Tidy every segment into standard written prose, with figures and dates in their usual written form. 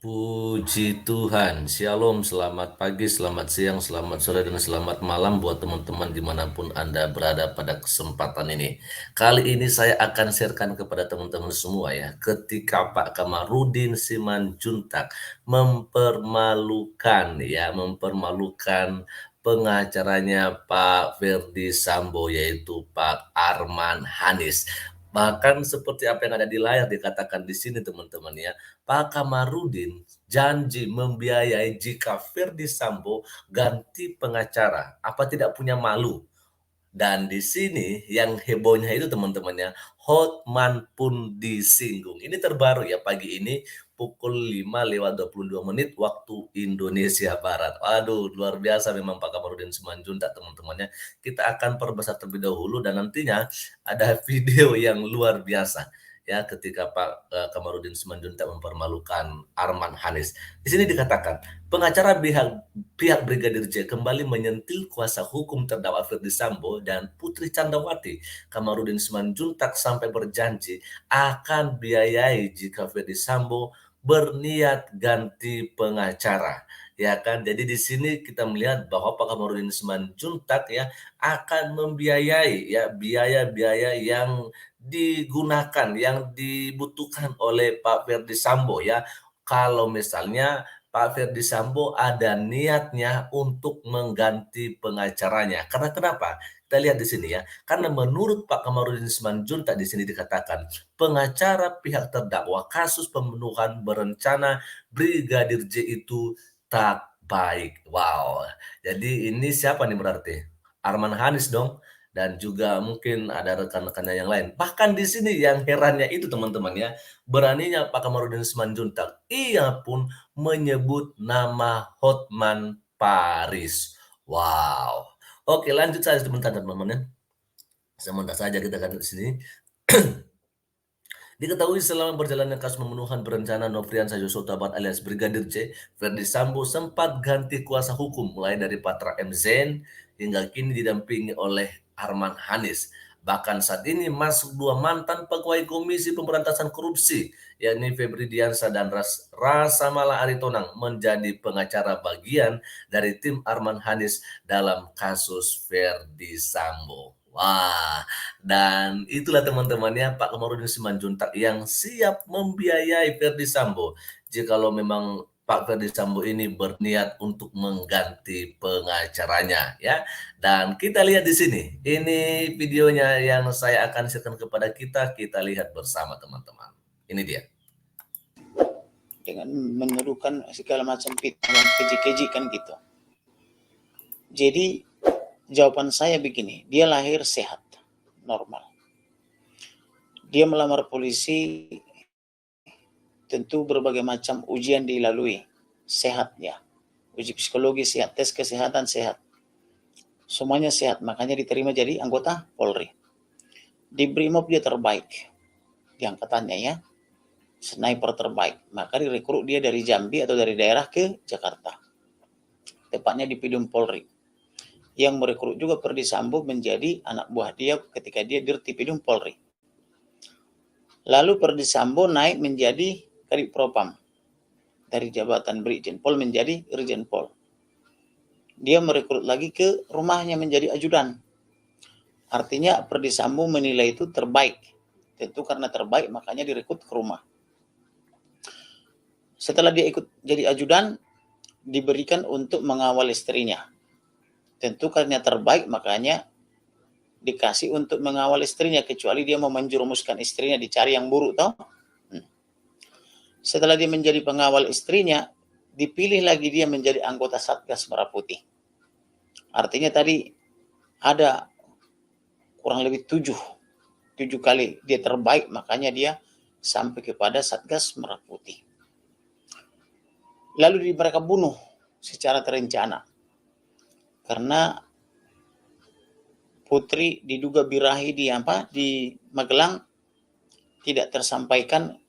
Puji Tuhan, Shalom, selamat pagi, selamat siang, selamat sore, dan selamat malam buat teman-teman dimanapun Anda berada pada kesempatan ini. Kali ini saya akan sharekan kepada teman-teman semua ya, ketika Pak Kamarudin Simanjuntak mempermalukan pengacaranya Pak Ferdi Sambo yaitu Pak Arman Hanis. Bahkan seperti apa yang ada di layar dikatakan di sini teman-teman ya, Pak Kamarudin janji membiayai jika Ferdi Sambo ganti pengacara. Apa tidak punya malu? Dan di sini yang hebohnya itu teman-temannya, Hotman pun disinggung. Ini terbaru ya pagi ini pukul 5:22 waktu Indonesia Barat. Waduh, luar biasa memang Pak Kamarudin Simanjuntak teman-temannya. Kita akan perbesar terlebih dahulu dan nantinya ada video yang luar biasa ya ketika Pak Kamarudin Simanjuntak mempermalukan Arman Hanis. Di sini dikatakan, pengacara pihak Brigadir J kembali menyentil kuasa hukum terdakwa Ferdi Sambo dan Putri Candrawati. Kamarudin Simanjuntak sampai berjanji akan biayai jika Ferdi Sambo berniat ganti pengacara. Ya kan, jadi di sini kita melihat bahwa Pak Kamarudin Simanjuntak ya akan membiayai ya biaya-biaya yang digunakan, yang dibutuhkan oleh Pak Ferdi Sambo ya. Kalau misalnya Pak Ferdi Sambo ada niatnya untuk mengganti pengacaranya. Karena kenapa? Kita lihat di sini ya. Karena menurut Pak Kamarudin Simanjuntak di sini dikatakan, pengacara pihak terdakwa kasus pembunuhan berencana Brigadir J itu tak baik. Wow. Jadi ini siapa nih berarti? Arman Hanis dong dan juga mungkin ada rekan-rekannya yang lain. Bahkan di sini yang herannya itu teman-teman ya, beraninya Pak Kamarudin Simanjuntak, ia pun menyebut nama Hotman Paris. Wow. Oke, lanjut saja teman-teman ya. Sebentar saja kita akan di sini. Diketahui selama berjalannya kasus pembunuhan berencana Nofriansah Yosua Tabat alias Brigadir J, Ferdi Sambo sempat ganti kuasa hukum mulai dari Patra M. Zain hingga kini didampingi oleh Arman Hanis. Bahkan saat ini masuk dua mantan pegawai Komisi Pemberantasan Korupsi, yakni Febri Diansah dan Rasa Mala Aritonang menjadi pengacara bagian dari tim Arman Hanis dalam kasus Ferdi Sambo. Wah, dan itulah teman-temannya Pak Kamarudin Simanjuntak yang siap membiayai Ferdi Sambo jikalau memang Pak Ferdi Sambo ini berniat untuk mengganti pengacaranya ya. Dan kita lihat di sini. Ini videonya yang saya akan share kepada kita. Kita lihat bersama teman-teman. Ini dia. Dengan menuduhkan segala macam fitnah dan keji-keji kan gitu. Jadi jawaban saya begini, dia lahir sehat, normal. Dia melamar polisi, tentu berbagai macam ujian dilalui, sehat ya. Uji psikologi sehat, tes kesehatan sehat. Semuanya sehat, makanya diterima jadi anggota Polri. Di Brimob dia terbaik, di angkatannya ya. Sniper terbaik, maka direkrut dia dari Jambi atau dari daerah ke Jakarta. Tepatnya di Pidum Polri. Yang merekrut juga Ferdi Sambo menjadi anak buah dia ketika dia Dirtipidum Polri. Lalu Ferdi Sambo naik menjadi Kadif Propam. Dari jabatan Brigjen Pol menjadi Irjen Pol. Dia merekrut lagi ke rumahnya menjadi ajudan. Artinya Ferdi Sambo menilai itu terbaik. Tentu karena terbaik makanya direkrut ke rumah. Setelah dia ikut jadi ajudan, diberikan untuk mengawal istrinya. Tentu karena terbaik makanya dikasih untuk mengawal istrinya, kecuali dia mau menjerumuskan istrinya dicari yang buruk toh. Setelah dia menjadi pengawal istrinya, dipilih lagi dia menjadi anggota Satgas Merah Putih. Artinya tadi ada kurang lebih 7 kali dia terbaik, makanya dia sampai kepada Satgas Merah Putih. Lalu mereka bunuh secara terencana. Karena Putri diduga birahi di Magelang tidak tersampaikan,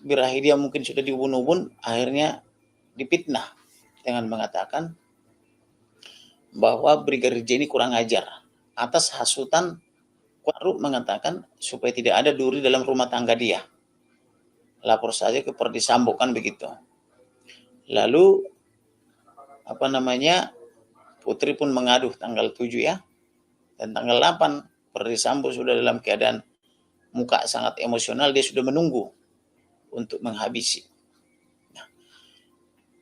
birahi dia mungkin sudah dibunuh pun, akhirnya dipitnah dengan mengatakan bahwa Brigadir J ini kurang ajar atas hasutan Kuat mengatakan supaya tidak ada duri dalam rumah tangga dia. Lapor saja ke Ferdi Sambo kan begitu. Lalu Putri pun mengadu tanggal 7 ya. Dan tanggal 8 Ferdi Sambo sudah dalam keadaan muka sangat emosional, dia sudah menunggu untuk menghabisi. Nah,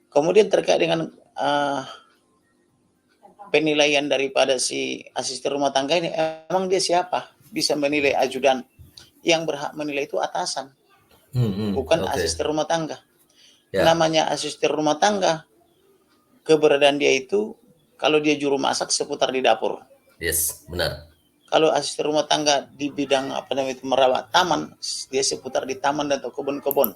kemudian terkait dengan penilaian daripada si asisten rumah tangga ini, emang dia siapa bisa menilai ajudan? Yang berhak menilai itu atasan, bukan asisten rumah tangga. Namanya asisten rumah tangga, keberadaan dia itu kalau dia juru masak seputar di dapur. Yes, benar. Kalau asisten rumah tangga di bidang merawat taman, dia seputar di taman dan kebun-kebun.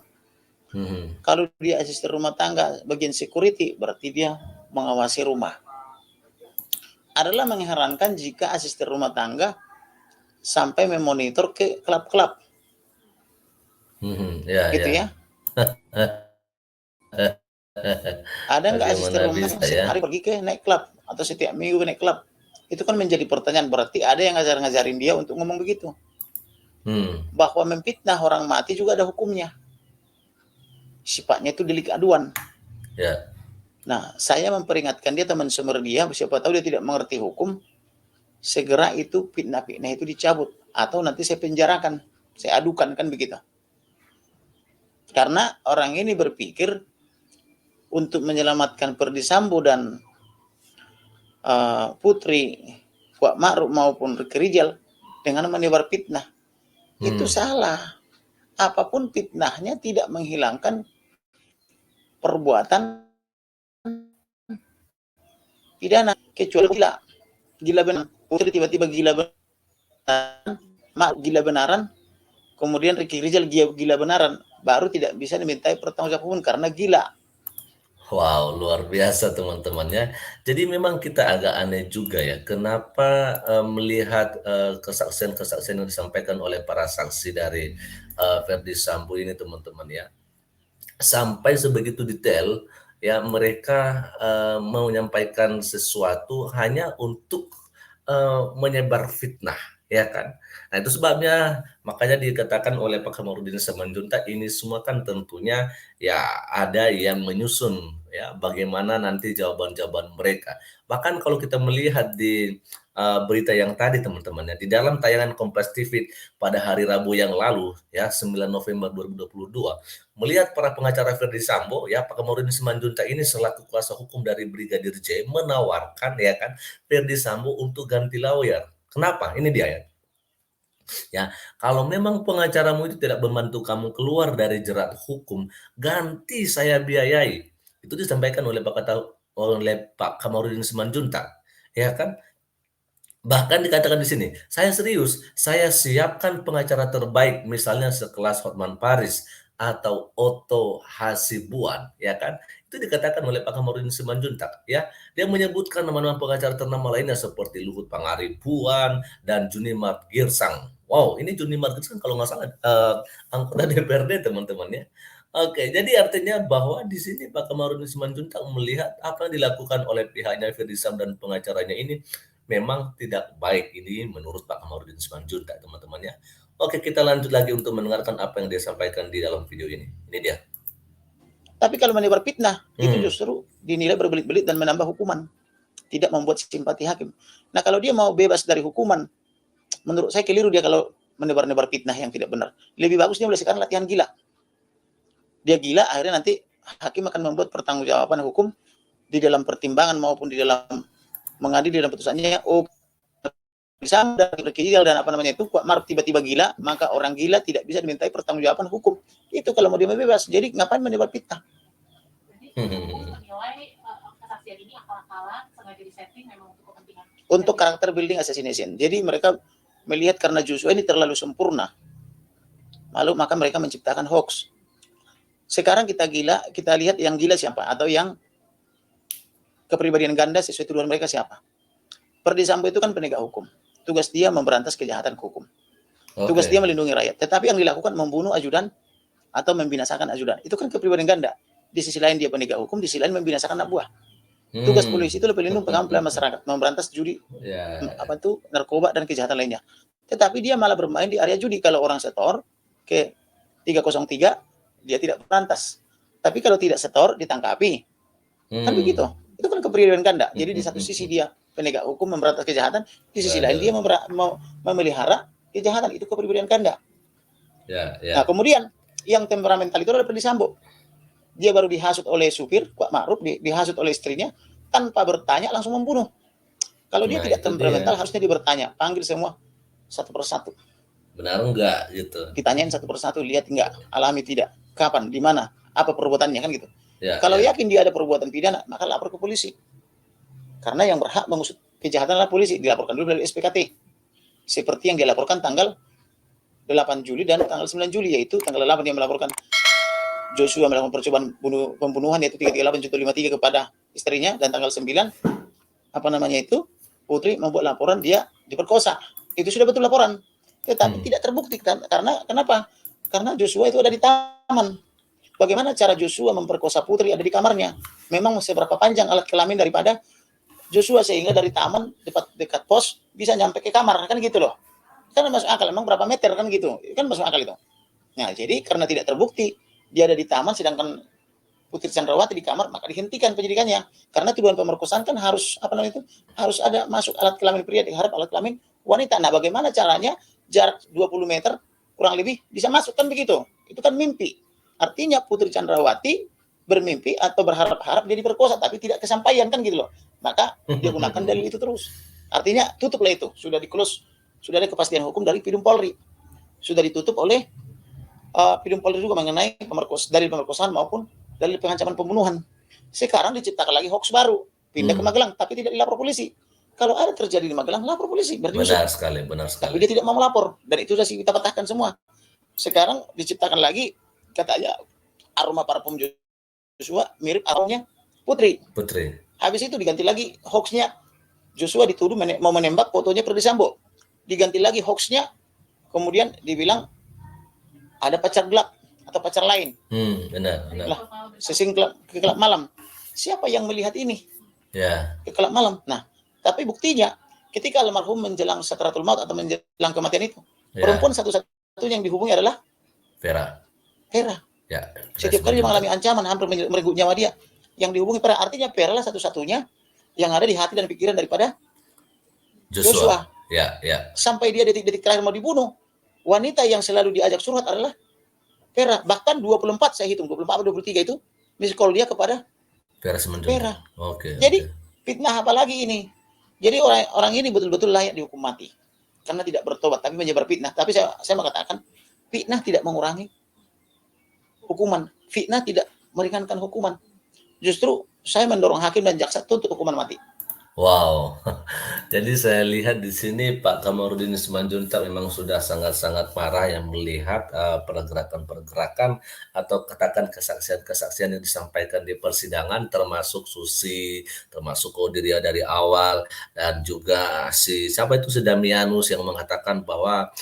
Kalau dia asisten rumah tangga bagian security, berarti dia mengawasi rumah. Adalah mengherankan jika asisten rumah tangga sampai memonitor ke klub-klub. Gitu ya. Ada nggak asisten rumah setiap hari pergi ke naik klub atau setiap minggu naik klub? Itu kan menjadi pertanyaan, berarti ada yang ngajarin dia untuk ngomong begitu. Bahwa memfitnah orang mati juga ada hukumnya. Sifatnya itu delik aduan. Nah, saya memperingatkan dia, teman sumber dia, siapa tahu dia tidak mengerti hukum, segera itu fitnah-fitnah itu dicabut, atau nanti saya penjarakan, saya adukan, kan begitu. Karena orang ini berpikir untuk menyelamatkan Ferdi Sambo dan Putri Kuat Ma'ruf maupun Ricky Rizal dengan menebar fitnah. Itu salah. Apapun fitnahnya tidak menghilangkan perbuatan pidana, kecuali gila benar. Putri tiba-tiba gila benaran, gila benaran, kemudian Ricky Rizal gila benaran, baru tidak bisa dimintai pertanggungjawaban karena gila. Wow, luar biasa teman-temannya. Jadi memang kita agak aneh juga ya, kenapa melihat kesaksian-kesaksian yang disampaikan oleh para saksi dari Ferdi Sambo ini teman-teman ya, sampai sebegitu detail ya mereka menyampaikan sesuatu hanya untuk menyebar fitnah, ya kan? Nah itu sebabnya makanya dikatakan oleh Pak Kamarudin Simanjuntak ini semua kan tentunya ya ada yang menyusun ya bagaimana nanti jawaban-jawaban mereka. Bahkan kalau kita melihat di berita yang tadi teman-teman ya, di dalam tayangan Kompas TV pada hari Rabu yang lalu ya 9 November 2022, melihat para pengacara Ferdi Sambo ya Pak Kamarudin Simanjuntak ini selaku kuasa hukum dari Brigadir J menawarkan ya kan Ferdi Sambo untuk ganti lawyer. Kenapa? Ini dia ya. Ya, kalau memang pengacaramu itu tidak membantu kamu keluar dari jerat hukum, ganti saya biayai. Itu disampaikan oleh Pak Kamarudin Simanjuntak, ya kan? Bahkan dikatakan di sini, saya serius, saya siapkan pengacara terbaik, misalnya sekelas Hotman Paris atau Otto Hasibuan, ya kan? Itu dikatakan oleh Pak Kamarudin Simanjuntak, ya. Dia menyebutkan nama-nama pengacara ternama lainnya seperti Luhut Pangaribuan dan Junimart Girsang. Wow, ini Junimart Girsang kalau nggak salah anggota DPRD teman-teman ya. Oke, jadi artinya bahwa di sini Pak Kamarudin Simanjuntak melihat apa yang dilakukan oleh pihaknya Ferdi Sambo dan pengacaranya ini memang tidak baik ini menurut Pak Kamarudin Simanjuntak teman-teman ya. Oke, kita lanjut lagi untuk mendengarkan apa yang dia sampaikan di dalam video ini. Ini dia. Tapi kalau menebar fitnah, itu justru dinilai berbelit-belit dan menambah hukuman. Tidak membuat simpati hakim. Nah, kalau dia mau bebas dari hukuman, menurut saya keliru dia kalau menebar-nebar fitnah yang tidak benar. Lebih bagus dia mulai sekarang latihan gila. Dia gila, akhirnya nanti hakim akan membuat pertanggungjawaban hukum di dalam pertimbangan maupun di dalam mengadili dalam putusannya. Oh, bisa dan berkijil dan itu Kuat Ma'ruf tiba-tiba gila, maka orang gila tidak bisa dimintai pertanggungjawaban hukum. Itu kalau mau dia bebas. Jadi ngapain menebar fitnah? Kesaksian ini akal-akalan, sengaja disetting memang untuk kepentingan. Untuk karakter building assassination. Jadi mereka melihat karena Joshua ini terlalu sempurna, lalu maka mereka menciptakan hoax. Sekarang kita lihat yang gila siapa, atau yang kepribadian ganda sesuai tuduhan mereka siapa. Ferdi Sambo itu kan penegak hukum. Tugas dia memberantas kejahatan hukum. Tugas dia melindungi rakyat. Tetapi yang dilakukan membunuh ajudan atau membinasakan ajudan. Itu kan kepribadian ganda. Di sisi lain dia penegak hukum, di sisi lain membinasakan anak buah. Tugas polisi itu pelindung pengampil masyarakat, memberantas judi, narkoba dan kejahatan lainnya. Tetapi dia malah bermain di area judi. Kalau orang setor ke 303, dia tidak berantas. Tapi kalau tidak setor, ditangkapi. Kan begitu. Itu kan kepribadian ganda. Jadi di satu sisi dia penegak hukum memberantas kejahatan, di sisi lain dia memelihara kejahatan. Itu kepribadian ganda. Nah, kemudian yang temperamental itu adalah Ferdy Sambo. Dia baru dihasut oleh supir, Kuat Ma'ruf, dihasut oleh istrinya, tanpa bertanya langsung membunuh. Kalau dia tidak temperamental, harusnya dia bertanya, panggil semua satu persatu. Benar enggak gitu? Ditanyain satu persatu, lihat enggak, alami tidak, kapan, di mana, apa perbuatannya, kan gitu. Kalau yakin dia ada perbuatan pidana, maka lapor ke polisi. Karena yang berhak mengusut kejahatan adalah polisi, dilaporkan dulu dari SPKT. Seperti yang dilaporkan tanggal 8 Juli dan tanggal 9 Juli, yaitu tanggal 8 dia melaporkan Joshua melakukan percobaan pembunuhan yaitu 338.53 kepada istrinya, dan tanggal 9 Putri membuat laporan dia diperkosa. Itu sudah betul laporan. Tetapi tidak terbukti karena kenapa? Karena Joshua itu ada di taman. Bagaimana cara Joshua memperkosa Putri ada di kamarnya? Memang seberapa panjang alat kelamin daripada Joshua sehingga dari taman dekat pos bisa nyampe ke kamar, kan gitu loh. Kan masuk akal, memang berapa meter kan gitu. Kan masuk akal itu. Nah, jadi karena tidak terbukti dia ada di taman sedangkan Putri Chandrawati di kamar, maka dihentikan penyidikannya. Karena tuduhan pemerkosaan kan harus harus ada masuk alat kelamin pria, diharap alat kelamin wanita. Nah, bagaimana caranya jarak 20 meter kurang lebih bisa masuk, kan begitu. Itu kan mimpi. Artinya Putri Chandrawati bermimpi atau berharap-harap dia diperkosa tapi tidak kesampaian, kan gitu loh. Maka dia gunakan dalil itu terus. Artinya tutuplah itu, sudah di-close, sudah ada kepastian hukum dari Pidum Polri. Sudah ditutup oleh Pidum Polri juga mengenai dalil pemerkosaan maupun dalil pengancaman pembunuhan. Sekarang diciptakan lagi hoax baru, pindah ke Magelang, tapi tidak dilapor polisi. Kalau ada terjadi di Magelang, lapor polisi. Benar sekali. Tapi dia tidak mau melapor, dan itu sudah kita patahkan semua. Sekarang diciptakan lagi, katanya aroma parfum Joshua mirip aromanya Putri. Habis itu diganti lagi hoaxnya, Joshua dituduh mau menembak, fotonya Ferdy Sambo. Diganti lagi hoaxnya, kemudian dibilang ada pacar gelap atau pacar lain. Benar. Lah, sesing ke klub malam. Siapa yang melihat ini? Ke klub malam. Nah, tapi buktinya ketika almarhum menjelang sakaratul maut atau menjelang kematian itu, perempuan satu-satunya yang dihubungi adalah Vera. Setiap kali dia mengalami ancaman, hampir merenggut nyawa dia, yang dihubungi Vera. Artinya Vera lah satu-satunya yang ada di hati dan pikiran daripada Joshua. Sampai dia detik-detik terakhir mau dibunuh, wanita yang selalu diajak surhat adalah Vera. Bahkan 24 saya hitung, 24 atau 23 itu miss call dia kepada Vera. Jadi fitnah apa lagi ini? Jadi orang ini betul-betul layak dihukum mati karena tidak bertobat tapi menyebar fitnah. Tapi saya mengatakan fitnah tidak mengurangi hukuman, fitnah tidak meringankan hukuman. Justru saya mendorong hakim dan jaksa tuntut hukuman mati. Wow, jadi saya lihat di sini Pak Kamarudin Simanjuntak memang sudah sangat-sangat marah yang melihat pergerakan-pergerakan atau katakan kesaksian-kesaksian yang disampaikan di persidangan, termasuk Susi, termasuk Kodiria dari awal, dan juga si Damianus yang mengatakan bahwa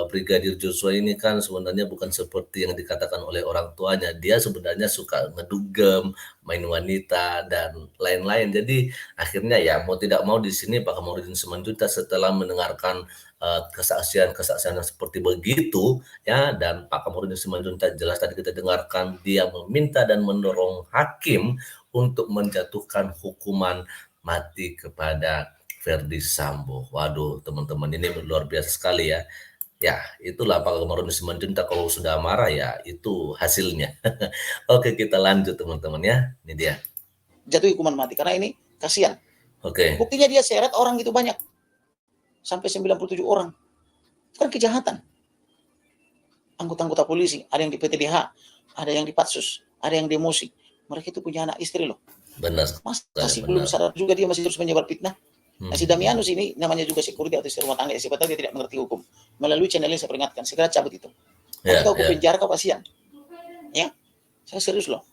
Brigadir Joshua ini kan sebenarnya bukan seperti yang dikatakan oleh orang tuanya. Dia sebenarnya suka ngedugem, main wanita dan lain-lain. Jadi akhirnya ya mau tidak mau di sini Pak Kamarudin Simanjuntak setelah mendengarkan kesaksian-kesaksian yang seperti begitu ya, dan Pak Kamarudin Simanjuntak jelas tadi kita dengarkan dia meminta dan mendorong hakim untuk menjatuhkan hukuman mati kepada Ferdy Sambo. Waduh teman-teman, ini luar biasa sekali ya. Ya, itulah Pak Kamarudin Simanjuntak kalau sudah marah ya itu hasilnya. Oke, kita lanjut teman-teman ya. Ini dia. Jatuh hukuman mati karena ini kasihan. Buktinya dia seret orang gitu banyak. Sampai 97 orang. Kan kejahatan. Anggota-anggota polisi, ada yang di PTDH, ada yang di Patsus, ada yang di Emosi. Mereka itu punya anak istri loh. Benar. Masih belum sadar juga dia masih terus menyebar fitnah. Nah, si Damianus ini namanya juga security atau istri rumah tangga. Siapa tahu dia tidak mengerti hukum. Melalui channel ini saya peringatkan, segera cabut itu. Kau penjara kau kasihan. Ya, saya serius loh.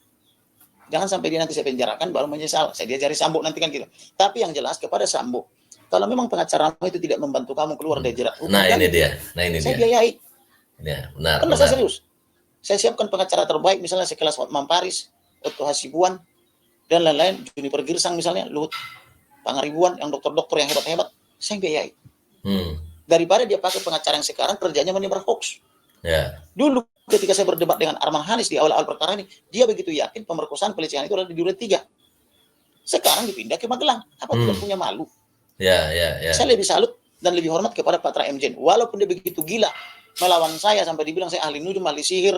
Jangan sampai dia nanti saya penjarakan baru menyesal. Saya diajari Sambo nanti kan gitu. Tapi yang jelas kepada Sambo, kalau memang pengacara itu tidak membantu kamu keluar dari jerat hukum, ini dia. Saya biayai. Ya, benar. Saya serius. Saya siapkan pengacara terbaik, misalnya sekelas Hotman Paris, Otto Hasibuan, dan lain-lain, Juniper Girsang misalnya, Luhut Pangaribuan, yang dokter-dokter yang hebat-hebat, saya biayai. Daripada dia pakai pengacara yang sekarang kerjanya menyebar hoax. Dulu ketika saya berdebat dengan Arman Hanis di awal-awal perkara ini, dia begitu yakin pemerkosaan pelecehan itu adalah di Duren 3. Sekarang dipindah ke Magelang. Apa tidak punya malu? Ya. Saya lebih salut dan lebih hormat kepada Patra Mjen. Walaupun dia begitu gila melawan saya sampai dibilang saya ahli nujum, ahli sihir,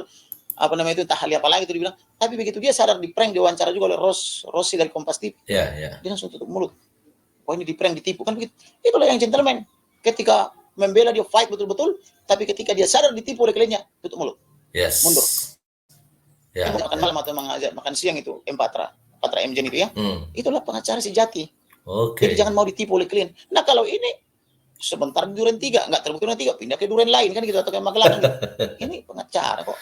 apa namanya itu, entah ahli apa lagi itu dibilang. Tapi begitu dia sadar di prank, diwawancara juga oleh Rossi dari Kompas TV. Ya. Dia langsung tutup mulut. Oh ini di prank, ditipu kan begitu. Itulah yang gentleman. Ketika membela dia fight betul-betul, tapi ketika dia sadar ditipu oleh kliennya, tutup mulut. Yes. Mundur. Ya. Makan malam atau makan siang itu Patra Mjen itu ya. Itulah pengacara sejati. Oke. Jadi jangan mau ditipu oleh klien. Nah kalau ini sebentar di Duren 3, nggak terbukti Duren 3, pindah ke Duren lain kan gitu, atau ke Magelang gitu. Ini pengacara kok.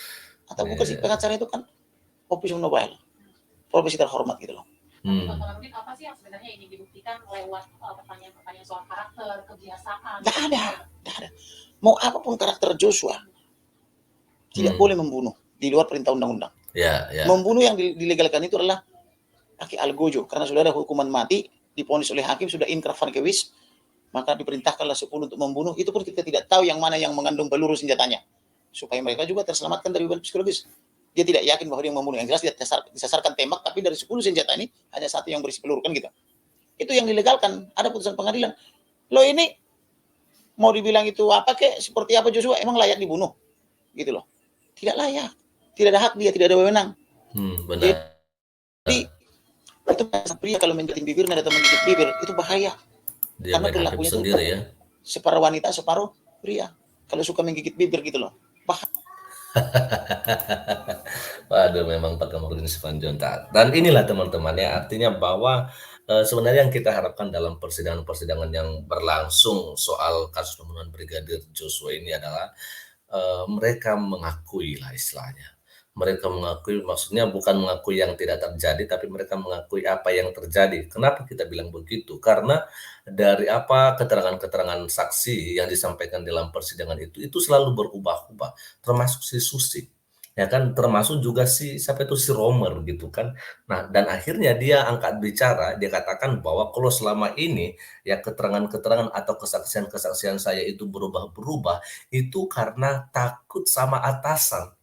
Atau bukan sih, pengacara itu kan profesi noble, profesi terhormat gitu loh. Mungkin apa sih yang sebenarnya ingin dibuktikan lewat pertanyaan-pertanyaan soal karakter, kebiasaan? Nggak ada. Mau apapun karakter Joshua, tidak boleh membunuh di luar perintah undang-undang. Ya. Membunuh yang dilegalkan itu adalah Aki Algojo, karena sudah ada hukuman mati, diponis oleh hakim, sudah inkrah kewis, maka diperintahkanlah 10 untuk membunuh. Itu pun kita tidak tahu yang mana yang mengandung peluru senjatanya, supaya mereka juga terselamatkan dari beban psikologis. Dia tidak yakin bahwa dia membunuh. Yang jelas dia disasarkan tembak, tapi dari 10 senjata ini hanya 1 yang berisi peluru kan gitu. Itu yang dilegalkan. Ada putusan pengadilan. Loh ini mau dibilang itu apa kek, seperti apa Joshua, emang layak dibunuh? Gitu loh. Tidak layak. Tidak ada hak dia, tidak ada wewenang. Benar. Jadi itu pria kalau menjadi bibirnya atau menggigit bibir itu bahaya. Dia karena perilakunya itu sendiri ya. Separuh wanita, separuh pria. Kalau suka menggigit bibir gitu loh. Waduh, memang Pak Kamarudin Simanjuntak. Dan inilah teman-teman ya, artinya bahwa sebenarnya yang kita harapkan dalam persidangan-persidangan yang berlangsung soal kasus pembunuhan Brigadir Joshua ini adalah mereka mengakui lah istilahnya. Mereka mengakui, maksudnya bukan mengakui yang tidak terjadi, tapi mereka mengakui apa yang terjadi. Kenapa kita bilang begitu? Karena dari apa keterangan-keterangan saksi yang disampaikan dalam persidangan itu selalu berubah-ubah, termasuk si Susi, ya kan, termasuk juga si siapa itu si Romer gitu kan. Nah, dan akhirnya dia angkat bicara, dia katakan bahwa kalau selama ini ya keterangan-keterangan atau kesaksian-kesaksian saya itu berubah-berubah, itu karena takut sama atasan.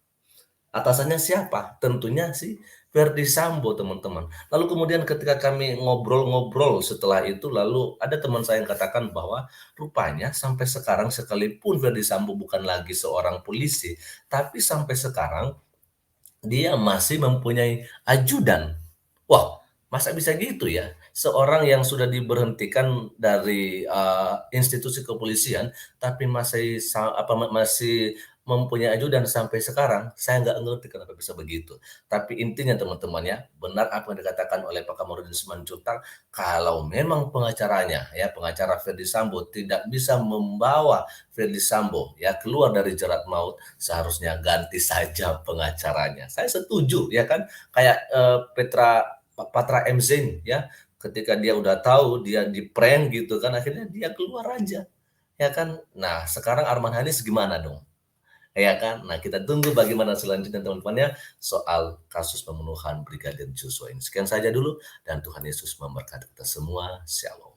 Atasannya siapa? Tentunya si Verdi Sambo, teman-teman. Lalu kemudian ketika kami ngobrol-ngobrol setelah itu, lalu ada teman saya yang katakan bahwa rupanya sampai sekarang sekalipun Verdi Sambo bukan lagi seorang polisi, tapi sampai sekarang dia masih mempunyai ajudan. Wah, masa bisa gitu ya? Seorang yang sudah diberhentikan dari institusi kepolisian, tapi masih mempunyai ajudan sampai sekarang. Saya nggak ngerti kenapa bisa begitu. Tapi intinya teman-teman ya, benar apa yang dikatakan oleh Pak Kamarudin Simanjuntak, kalau memang pengacara Verdi Sambo tidak bisa membawa Verdi Sambo ya keluar dari jerat maut, seharusnya ganti saja pengacaranya. Saya setuju ya kan, kayak Patra Mzen ya, ketika dia udah tahu dia di prank gitu kan, akhirnya dia keluar aja ya kan. Nah sekarang Arman Hanis gimana dong, ya kan. Nah kita tunggu bagaimana selanjutnya teman-teman ya soal kasus pembunuhan Brigadir Joshua ini. Sekian saja dulu dan Tuhan Yesus memberkati kita semua. Shalom.